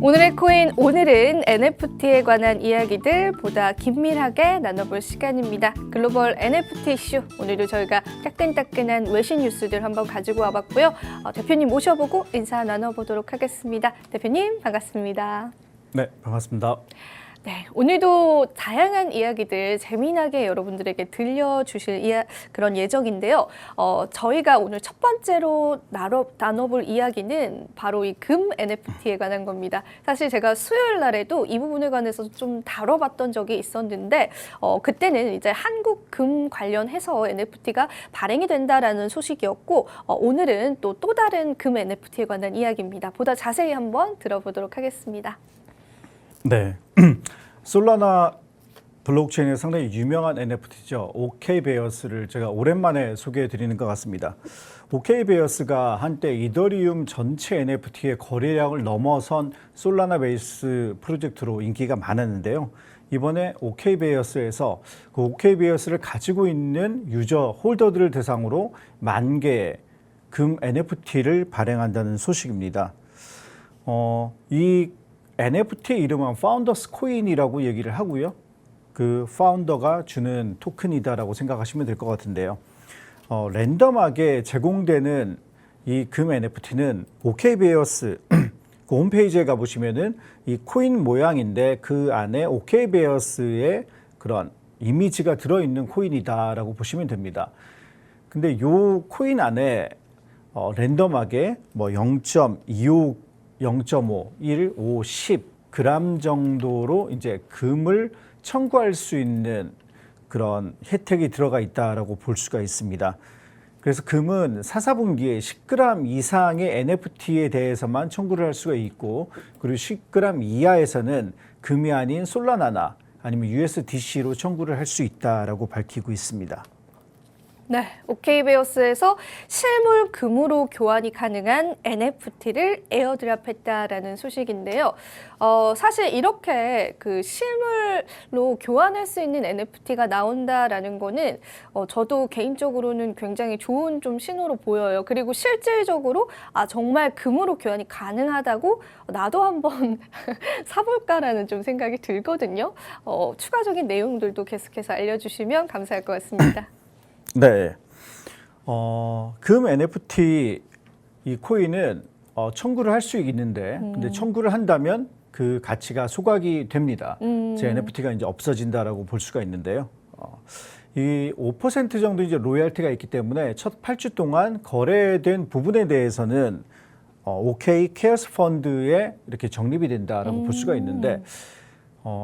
오늘의 코인, 오늘은 NFT에 관한 이야기들 보다 긴밀하게 나눠볼 시간입니다. 글로벌 NFT 이슈, 오늘도 저희가 따끈따끈한 외신 뉴스들 한번 가지고 와봤고요. 대표님 모셔보고 인사 나눠보도록 하겠습니다. 대표님 반갑습니다. 네, 반갑습니다. 네, 오늘도 다양한 이야기들 재미나게 여러분들에게 들려주실 그런 예정인데요. 저희가 오늘 첫 번째로 나눠볼 이야기는 바로 이 금 NFT에 관한 겁니다. 사실 제가 수요일 날에도 이 부분에 관해서 좀 다뤄봤던 적이 있었는데 그때는 이제 한국 금 관련해서 NFT가 발행이 된다라는 소식이었고 오늘은 또 다른 금 NFT에 관한 이야기입니다. 보다 자세히 한번 들어보도록 하겠습니다. 네, 솔라나 블록체인의 상당히 유명한 NFT죠. 오케이베어스를 제가 오랜만에 소개해 드리는 것 같습니다. 오케이베어스가 한때 이더리움 전체 NFT의 거래량을 넘어선 솔라나 베이스 프로젝트로 인기가 많았는데요. 이번에 오케이베어스에서 그 오케이베어스를 가지고 있는 유저 홀더들을 대상으로 10,000개의 금 NFT를 발행한다는 소식입니다. 이 NFT의 이름은 파운더스 코인이라고 얘기를 하고요. 그 파운더가 주는 토큰이다라고 생각하시면 될 것 같은데요. 랜덤하게 제공되는 이 금 NFT는 오케이베어스 그 홈페이지에 가보시면은 이 코인 모양인데 그 안에 오케이베어스의 그런 이미지가 들어있는 코인이다라고 보시면 됩니다. 근데 요 코인 안에 랜덤하게 뭐 0.25 0.5, 1, 5, 10g 정도로 이제 금을 청구할 수 있는 그런 혜택이 들어가 있다라고 볼 수가 있습니다. 그래서 금은 4분기에 10g 이상의 NFT에 대해서만 청구를 할 수가 있고, 그리고 10g 이하에서는 금이 아닌 솔라나나 아니면 USDC로 청구를 할 수 있다라고 밝히고 있습니다. 네, 오케이베어스에서 실물 금으로 교환이 가능한 NFT를 에어드랍했다라는 소식인데요. 사실 이렇게 그 실물로 교환할 수 있는 NFT가 나온다라는 거는 저도 개인적으로는 굉장히 좋은 좀 신호로 보여요. 그리고 실질적으로 정말 금으로 교환이 가능하다고 나도 한번 사볼까라는 좀 생각이 들거든요. 추가적인 내용들도 계속해서 알려주시면 감사할 것 같습니다. 네, 금 NFT 이 코인은 청구를 할 수 있는데, 근데 청구를 한다면 그 가치가 소각이 됩니다. 제 NFT가 이제 없어진다라고 볼 수가 있는데요. 이 5% 정도 이제 로열티가 있기 때문에 첫 8주 동안 거래된 부분에 대해서는 OK 케어스 펀드에 이렇게 적립이 된다라고 볼 수가 있는데,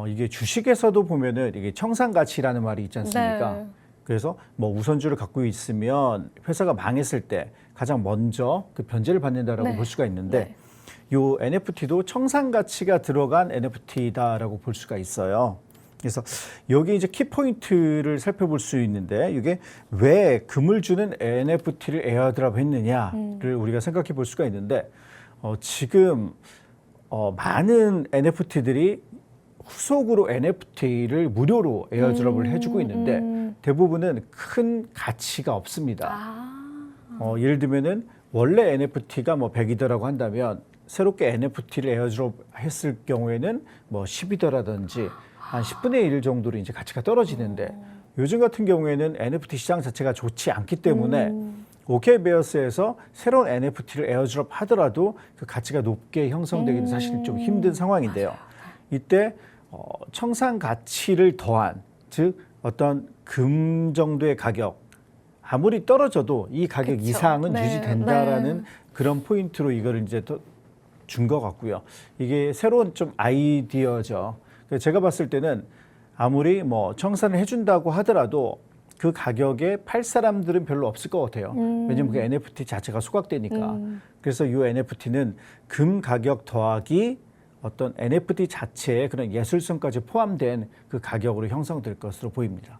이게 주식에서도 보면은 이게 청산 가치라는 말이 있지 않습니까? 네. 그래서 뭐 우선주를 갖고 있으면 회사가 망했을 때 가장 먼저 그 변제를 받는다라고 볼 수가 있는데, 요 NFT도 청산 가치가 들어간 NFT다라고 볼 수가 있어요. 그래서 여기 이제 키포인트를 살펴볼 수 있는데, 이게 왜 금을 주는 NFT를 에어드랍 했느냐를 우리가 생각해 볼 수가 있는데, 지금 많은 NFT들이 후속으로 NFT를 무료로 에어드롭을 해주고 있는데 대부분은 큰 가치가 없습니다. 예를 들면은 원래 NFT가 뭐 100이더라고 한다면 새롭게 NFT를 에어드롭 했을 경우에는 뭐 10이더라든지 한 10분의 1 정도로 이제 가치가 떨어지는데, 요즘 같은 경우에는 NFT 시장 자체가 좋지 않기 때문에 오케이베어스에서 새로운 NFT를 에어드롭 하더라도 그 가치가 높게 형성되기는 사실 좀 힘든 상황인데요. 이때 청산 가치를 더한, 즉 어떤 금 정도의 가격, 아무리 떨어져도 이 가격 이상은 유지된다라는 그런 포인트로 이거를 이제 또 준 것 같고요. 이게 새로운 좀 아이디어죠. 제가 봤을 때는 아무리 뭐 청산을 해준다고 하더라도 그 가격에 팔 사람들은 별로 없을 것 같아요. 왜냐면 그 NFT 자체가 소각되니까. 그래서 이 NFT는 금 가격 더하기 어떤 NFT 자체의 그런 예술성까지 포함된 그 가격으로 형성될 것으로 보입니다.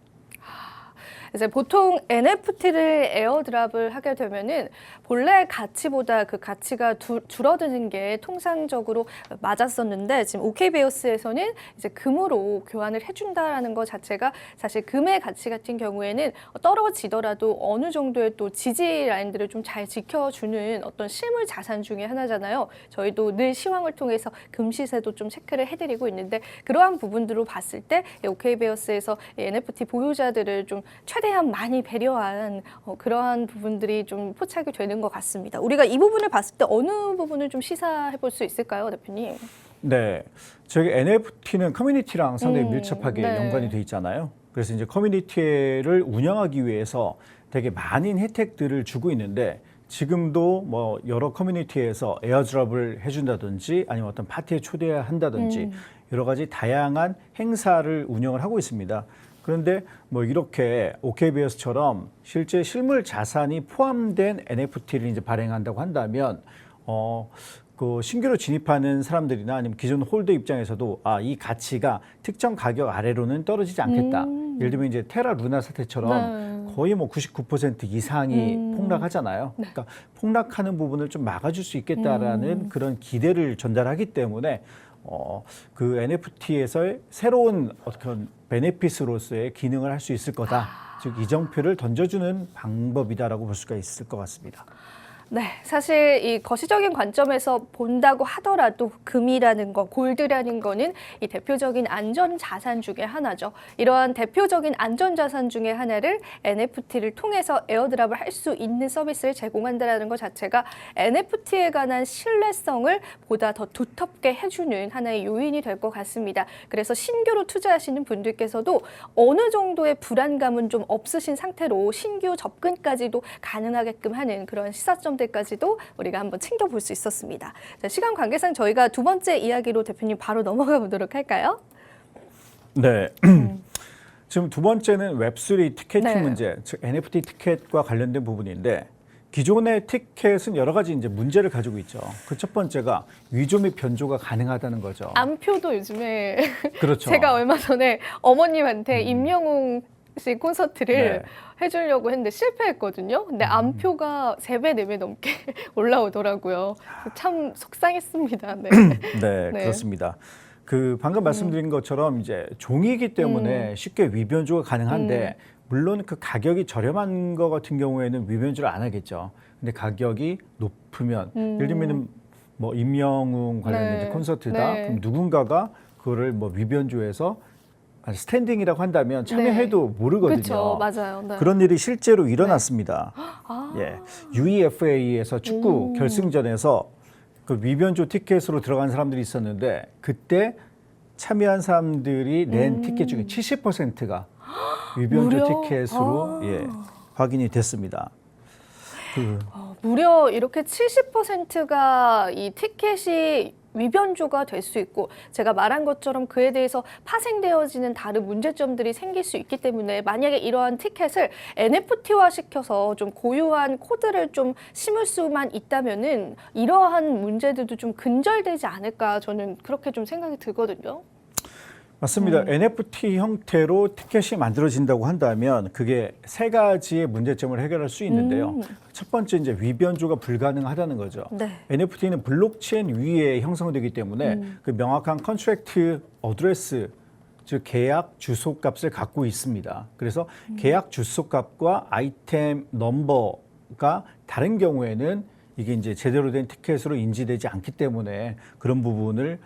이제 보통 NFT를 에어드랍을 하게 되면은 본래 가치보다 그 가치가 줄어드는 게 통상적으로 맞았었는데 지금 OK베어스에서는 이제 금으로 교환을 해준다라는 것 자체가 사실 금의 가치 같은 경우에는 떨어지더라도 어느 정도의 또 지지 라인들을 좀 잘 지켜주는 어떤 실물 자산 중에 하나잖아요. 저희도 늘 시황을 통해서 금 시세도 좀 체크를 해드리고 있는데 그러한 부분들로 봤을 때 OK베어스에서 NFT 보유자들을 좀 최대한 많이 배려한 그러한 부분들이 좀 포착이 되는 것 같습니다. 우리가 이 부분을 봤을 때 어느 부분을 좀 시사해 볼 수 있을까요, 대표님? 네, 저희 NFT는 커뮤니티랑 상당히 밀접하게 네. 연관이 돼 있잖아요. 그래서 이제 커뮤니티를 운영하기 위해서 되게 많은 혜택들을 주고 있는데 지금도 뭐 여러 커뮤니티에서 에어드랍을 해준다든지 아니면 어떤 파티에 초대한다든지 여러 가지 다양한 행사를 운영을 하고 있습니다. 그런데 뭐 이렇게 OK베어스처럼 실제 실물 자산이 포함된 NFT를 이제 발행한다고 한다면 그 신규로 진입하는 사람들이나 아니면 기존 홀더 입장에서도 이 가치가 특정 가격 아래로는 떨어지지 않겠다. 예를 들면 이제 테라 루나 사태처럼 거의 뭐 99% 이상이 폭락하잖아요. 그러니까 폭락하는 부분을 좀 막아줄 수 있겠다라는 그런 기대를 전달하기 때문에 그 NFT에서의 새로운 어떤 베네핏으로서의 기능을 할 수 있을 거다. 즉 이정표를 던져주는 방법이다라고 볼 수가 있을 것 같습니다. 네, 사실 이 거시적인 관점에서 본다고 하더라도 금이라는 거, 골드라는 거는 이 대표적인 안전 자산 중에 하나죠. 이러한 대표적인 안전 자산 중에 하나를 NFT를 통해서 에어드랍을 할 수 있는 서비스를 제공한다는 것 자체가 NFT에 관한 신뢰성을 보다 더 두텁게 해주는 하나의 요인이 될 것 같습니다. 그래서 신규로 투자하시는 분들께서도 어느 정도의 불안감은 좀 없으신 상태로 신규 접근까지도 가능하게끔 하는 그런 시사점 까지도 우리가 한번 챙겨볼 수 있었습니다. 자, 시간 관계상 저희가 두 번째 이야기로 대표님 바로 넘어가 보도록 할까요? 네. 지금 두 번째는 웹3 티켓팅 네. 문제, 즉 NFT 티켓과 관련된 부분인데 기존의 티켓은 여러 가지 이제 문제를 가지고 있죠. 그 첫 번째가 위조 및 변조가 가능하다는 거죠. 암표도 요즘에 그렇죠. 제가 얼마 전에 어머님한테 임영웅 씨 콘서트를 네. 해주려고 했는데 실패했거든요. 근데 암표가 3배, 4배 넘게 올라오더라고요. 참 속상했습니다. 네. 네, 네. 그렇습니다. 그 방금 말씀드린 것처럼 이제 종이기 때문에 쉽게 위변조가 가능한데 물론 그 가격이 저렴한 거 같은 경우에는 위변조를 안 하겠죠. 근데 가격이 높으면 예를 들면 뭐 임영웅 관련된 네. 이제 콘서트다. 네. 그럼 누군가가 그거를 뭐 위변조해서 스탠딩이라고 한다면 참여해도 모르거든요. 그렇죠, 맞아요. 네. 그런 일이 실제로 일어났습니다. 아. 예, UEFA에서 축구 결승전에서 그 위변조 티켓으로 들어간 사람들이 있었는데 그때 참여한 사람들이 낸 티켓 중에 70%가 위변조 무려? 티켓으로 예, 확인이 됐습니다. 무려 이렇게 70%가 이 티켓이 위변조가 될 수 있고 제가 말한 것처럼 그에 대해서 파생되어지는 다른 문제점들이 생길 수 있기 때문에 만약에 이러한 티켓을 NFT화 시켜서 좀 고유한 코드를 좀 심을 수만 있다면은 이러한 문제들도 좀 근절되지 않을까 저는 그렇게 좀 생각이 들거든요. 맞습니다. NFT 형태로 티켓이 만들어진다고 한다면 그게 세 가지의 문제점을 해결할 수 있는데요. 첫 번째 이제 위변조가 불가능하다는 거죠. 네. NFT는 블록체인 위에 형성되기 때문에 그 명확한 컨트랙트 어드레스 즉 계약 주소값을 갖고 있습니다. 그래서 계약 주소값과 아이템 넘버가 다른 경우에는 이게 이제 제대로 된 티켓으로 인지되지 않기 때문에 그런 부분을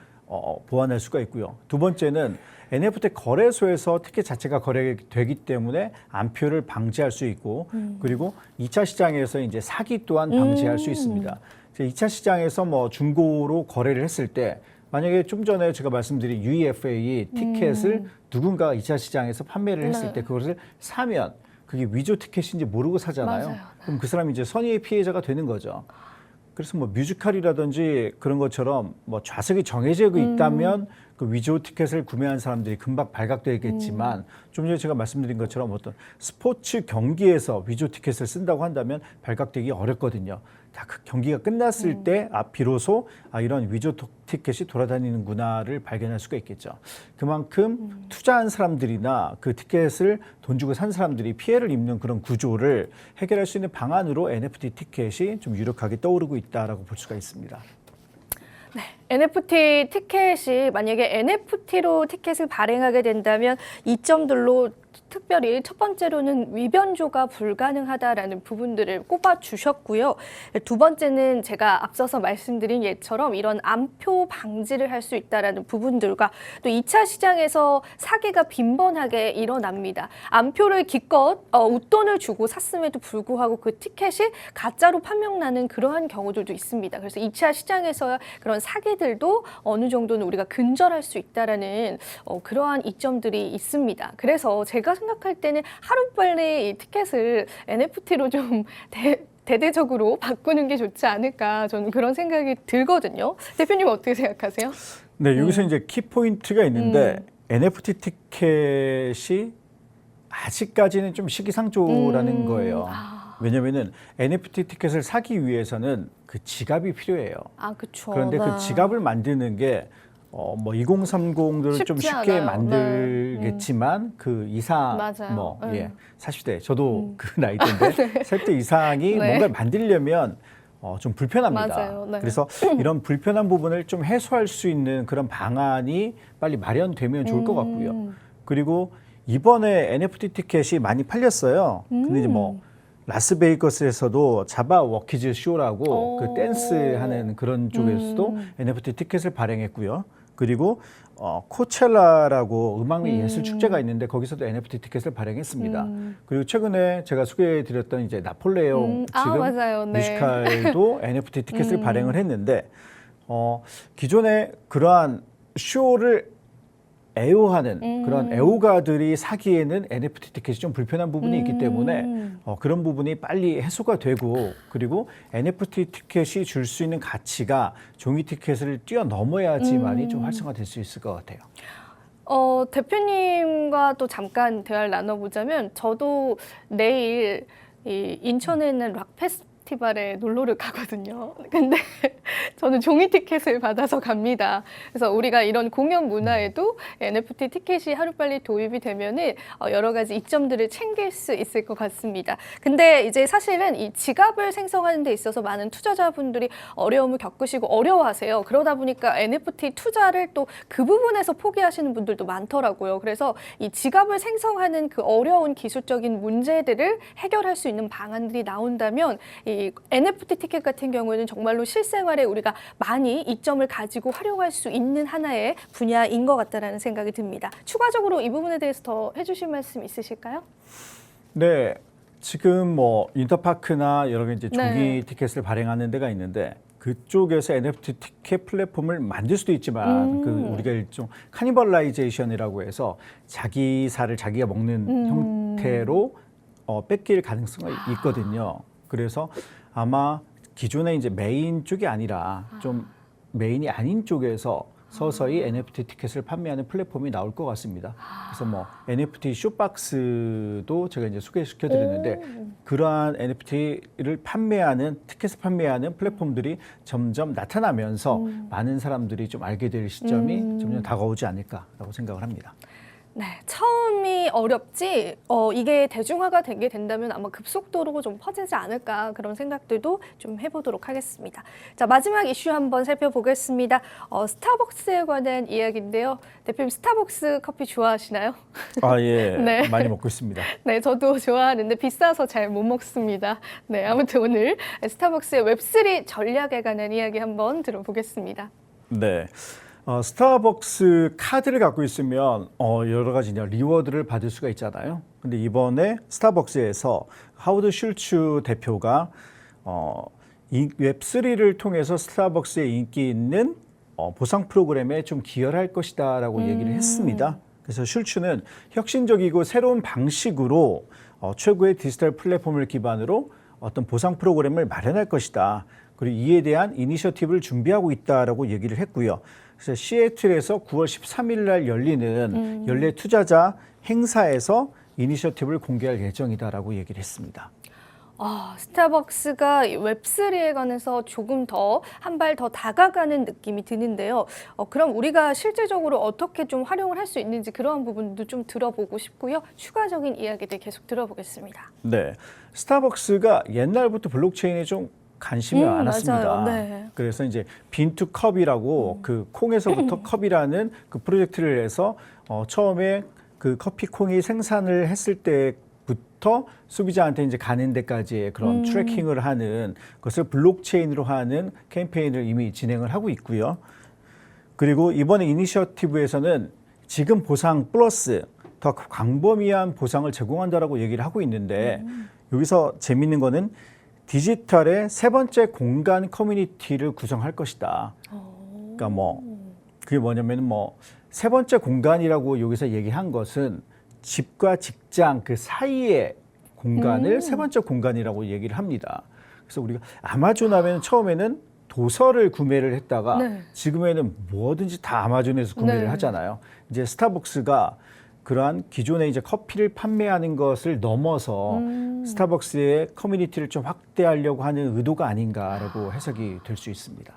보완할 수가 있고요. 두 번째는 NFT 거래소에서 티켓 자체가 거래되기 때문에 암표를 방지할 수 있고 그리고 2차 시장에서 이제 사기 또한 방지할 수 있습니다. 2차 시장에서 뭐 중고로 거래를 했을 때 만약에 좀 전에 제가 말씀드린 UEFA 티켓을 누군가가 2차 시장에서 판매를 했을 때 그것을 사면 그게 위조 티켓인지 모르고 사잖아요. 맞아요. 그럼 그 사람이 이제 선의의 피해자가 되는 거죠. 그래서 뭐 뮤지컬이라든지 그런 것처럼 뭐 좌석이 정해져 있다면 그 그 위조 티켓을 구매한 사람들이 금방 발각되겠지만 좀 전에 제가 말씀드린 것처럼 어떤 스포츠 경기에서 위조 티켓을 쓴다고 한다면 발각되기 어렵거든요. 다 그 경기가 끝났을 때 비로소 이런 위조 티켓이 돌아다니는구나를 발견할 수가 있겠죠. 그만큼 투자한 사람들이나 그 티켓을 돈 주고 산 사람들이 피해를 입는 그런 구조를 해결할 수 있는 방안으로 NFT 티켓이 좀 유력하게 떠오르고 있다라고 볼 수가 있습니다. 네, NFT 티켓이 만약에 NFT로 티켓을 발행하게 된다면 이점들로 특별히 첫 번째로는 위변조가 불가능하다라는 부분들을 꼽아주셨고요. 두 번째는 제가 앞서서 말씀드린 예처럼 이런 암표 방지를 할 수 있다라는 부분들과 또 2차 시장에서 사기가 빈번하게 일어납니다. 암표를 기껏 웃돈을 주고 샀음에도 불구하고 그 티켓이 가짜로 판명나는 그러한 경우들도 있습니다. 그래서 2차 시장에서 그런 사기들도 어느 정도는 우리가 근절할 수 있다라는 그러한 이점들이 있습니다. 그래서 제가 생각할 때는 하루빨리 이 티켓을 NFT로 좀 대대적으로 바꾸는 게 좋지 않을까 저는 그런 생각이 들거든요. 대표님 어떻게 생각하세요? 네, 여기서 이제 키포인트가 있는데 NFT 티켓이 아직까지는 좀 시기상조라는 거예요. 왜냐면은 NFT 티켓을 사기 위해서는 그 지갑이 필요해요. 그렇죠. 그런데 그 지갑을 만드는 게 뭐 2030들은 좀 쉽게 않아요. 만들겠지만 그 이상 맞아요. 40대 저도 그 나이대인데 40대 이상이 뭔가를 만들려면 좀 불편합니다. 맞아요. 네. 그래서 이런 불편한 부분을 좀 해소할 수 있는 그런 방안이 빨리 마련되면 좋을 것 같고요. 그리고 이번에 NFT 티켓이 많이 팔렸어요. 근데 이제 뭐 라스베이거스에서도 자바 워키즈 쇼라고 그 댄스 하는 그런 쪽에서도 NFT 티켓을 발행했고요. 그리고 코첼라라고 음악 및 예술 축제가 있는데 거기서도 NFT 티켓을 발행했습니다. 그리고 최근에 제가 소개해드렸던 이제 나폴레옹 지금 맞아요. 네. 뮤지컬도 NFT 티켓을 발행을 했는데 기존에 그러한 쇼를 애호하는 그런 애호가들이 사기에는 NFT 티켓이 좀 불편한 부분이 있기 때문에 그런 부분이 빨리 해소가 되고 그리고 NFT 티켓이 줄 수 있는 가치가 종이 티켓을 뛰어넘어야지만이 좀 활성화될 수 있을 것 같아요. 대표님과 또 잠깐 대화를 나눠보자면 저도 내일 이 인천에 있는 락 페스티벌에 놀러를 가거든요. 근데 저는 종이 티켓을 받아서 갑니다. 그래서 우리가 이런 공연 문화에도 NFT 티켓이 하루빨리 도입이 되면은 여러 가지 이점들을 챙길 수 있을 것 같습니다. 근데 이제 사실은 이 지갑을 생성하는 데 있어서 많은 투자자분들이 어려움을 겪으시고 어려워하세요. 그러다 보니까 NFT 투자를 또 그 부분에서 포기하시는 분들도 많더라고요. 그래서 이 지갑을 생성하는 그 어려운 기술적인 문제들을 해결할 수 있는 방안들이 나온다면 이 NFT 티켓 같은 경우에는 정말로 실생활에 우리가 많이 이점을 가지고 활용할 수 있는 하나의 분야인 것 같다라는 생각이 듭니다. 추가적으로 이 부분에 대해서 더 해주실 말씀 있으실까요? 네, 지금 뭐 인터파크나 여러 개 이제 종이 티켓을 발행하는 데가 있는데 그쪽에서 NFT 티켓 플랫폼을 만들 수도 있지만 그 우리가 일종 카니발라이제이션이라고 해서 자기 살을 자기가 먹는 형태로 뺏길 가능성이 있거든요. 그래서 아마 기존의 이제 메인 쪽이 아니라 좀 메인이 아닌 쪽에서 서서히 NFT 티켓을 판매하는 플랫폼이 나올 것 같습니다. 그래서 뭐 NFT 쇼박스도 제가 이제 소개시켜 드렸는데 그러한 NFT를 판매하는 티켓을 판매하는 플랫폼들이 점점 나타나면서 많은 사람들이 좀 알게 될 시점이 점점 다가오지 않을까라고 생각을 합니다. 네, 처음이 어렵지 이게 대중화가 되게 된다면 아마 급속도로 좀 퍼지지 않을까 그런 생각들도 좀 해보도록 하겠습니다. 자, 마지막 이슈 한번 살펴보겠습니다. 스타벅스에 관한 이야기인데요. 대표님 스타벅스 커피 좋아하시나요? 예, 네. 많이 먹고 있습니다. 네, 저도 좋아하는데 비싸서 잘 못 먹습니다. 네, 아무튼 오늘 스타벅스의 웹3 전략에 관한 이야기 한번 들어보겠습니다. 네. 스타벅스 카드를 갖고 있으면 여러 가지 리워드를 받을 수가 있잖아요. 근데 이번에 스타벅스에서 하워드 슐츠 대표가 웹3를 통해서 스타벅스의 인기 있는 보상 프로그램에 좀 기여를 할 것이다라고 얘기를 했습니다. 그래서 슐츠는 혁신적이고 새로운 방식으로 최고의 디지털 플랫폼을 기반으로 어떤 보상 프로그램을 마련할 것이다. 그리고 이에 대한 이니셔티브를 준비하고 있다라고 얘기를 했고요. 그래서 시애틀에서 9월 13일 날 열리는 연례 투자자 행사에서 이니셔티브를 공개할 예정이다라고 얘기를 했습니다. 스타벅스가 웹3에 관해서 조금 더 한 발 더 다가가는 느낌이 드는데요. 그럼 우리가 실제적으로 어떻게 좀 활용을 할 수 있는지 그러한 부분도 좀 들어보고 싶고요. 추가적인 이야기들 계속 들어보겠습니다. 네, 스타벅스가 옛날부터 블록체인에 좀 관심이 많았습니다. 맞아요. 네. 그래서 이제 빈투컵이라고 그 콩에서부터 컵이라는 그 프로젝트를 해서 처음에 그 커피 콩이 생산을 했을 때부터 소비자한테 이제 가는 데까지의 그런 트래킹을 하는 것을 블록체인으로 하는 캠페인을 이미 진행을 하고 있고요. 그리고 이번에 이니셔티브에서는 지금 보상 플러스 더 광범위한 보상을 제공한다라고 얘기를 하고 있는데 여기서 재밌는 거는 디지털의 세 번째 공간 커뮤니티를 구성할 것이다. 그러니까 그게 뭐냐면 세 번째 공간이라고 여기서 얘기한 것은 집과 직장 그 사이의 공간을 세 번째 공간이라고 얘기를 합니다. 그래서 우리가 아마존 하면 처음에는 도서를 구매를 했다가 지금에는 뭐든지 다 아마존에서 구매를 하잖아요. 이제 스타벅스가 그러한 기존에 이제 커피를 판매하는 것을 넘어서 스타벅스의 커뮤니티를 좀 확대하려고 하는 의도가 아닌가라고 해석이 될 수 있습니다.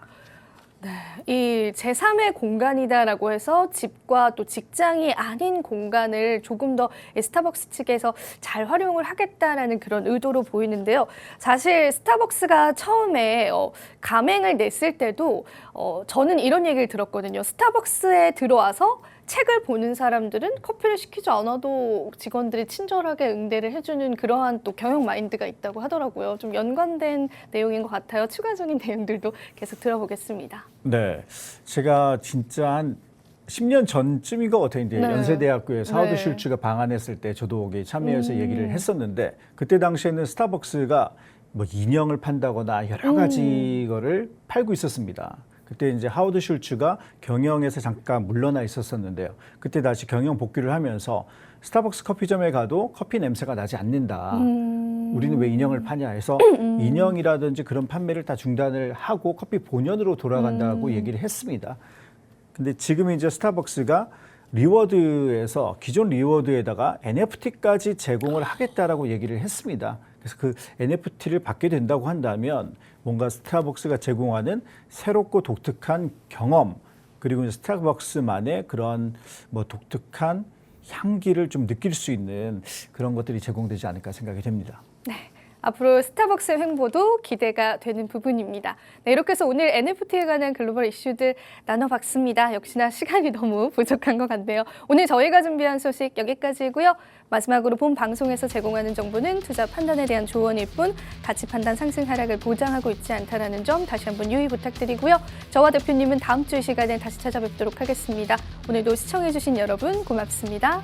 이 제3의 공간이다라고 해서 집과 또 직장이 아닌 공간을 조금 더 스타벅스 측에서 잘 활용을 하겠다라는 그런 의도로 보이는데요. 사실 스타벅스가 처음에 가맹을 냈을 때도 저는 이런 얘기를 들었거든요. 스타벅스에 들어와서 책을 보는 사람들은 커피를 시키지 않아도 직원들이 친절하게 응대를 해주는 그러한 또 경영 마인드가 있다고 하더라고요. 좀 연관된 내용인 것 같아요. 추가적인 내용들도 계속 들어보겠습니다. 네, 제가 진짜 한 10년 전쯤인 것 같아요. 이제 연세대학교에서 하워드 슐츠가 방한했을 때 저도 거기에 참여해서 얘기를 했었는데 그때 당시에는 스타벅스가 인형을 판다거나 여러 가지 거를 팔고 있었습니다. 그때 이제 하워드 슐츠가 경영에서 잠깐 물러나 있었었는데요. 그때 다시 경영 복귀를 하면서 스타벅스 커피점에 가도 커피 냄새가 나지 않는다. 우리는 왜 인형을 파냐 해서 인형이라든지 그런 판매를 다 중단을 하고 커피 본연으로 돌아간다고 얘기를 했습니다. 근데 지금 이제 스타벅스가 리워드에서 기존 리워드에다가 NFT까지 제공을 하겠다라고 얘기를 했습니다. 그래서 그 NFT를 받게 된다고 한다면 뭔가 스타벅스가 제공하는 새롭고 독특한 경험 그리고 스타벅스만의 그런 독특한 향기를 좀 느낄 수 있는 그런 것들이 제공되지 않을까 생각이 됩니다. 네. 앞으로 스타벅스 횡보도 기대가 되는 부분입니다. 네, 이렇게 해서 오늘 NFT에 관한 글로벌 이슈들 나눠봤습니다. 역시나 시간이 너무 부족한 것 같네요. 오늘 저희가 준비한 소식 여기까지고요. 마지막으로 본 방송에서 제공하는 정보는 투자 판단에 대한 조언일 뿐 가치 판단 상승 하락을 보장하고 있지 않다는 점 다시 한번 유의 부탁드리고요. 저와 대표님은 다음 주 이 시간에 다시 찾아뵙도록 하겠습니다. 오늘도 시청해주신 여러분 고맙습니다.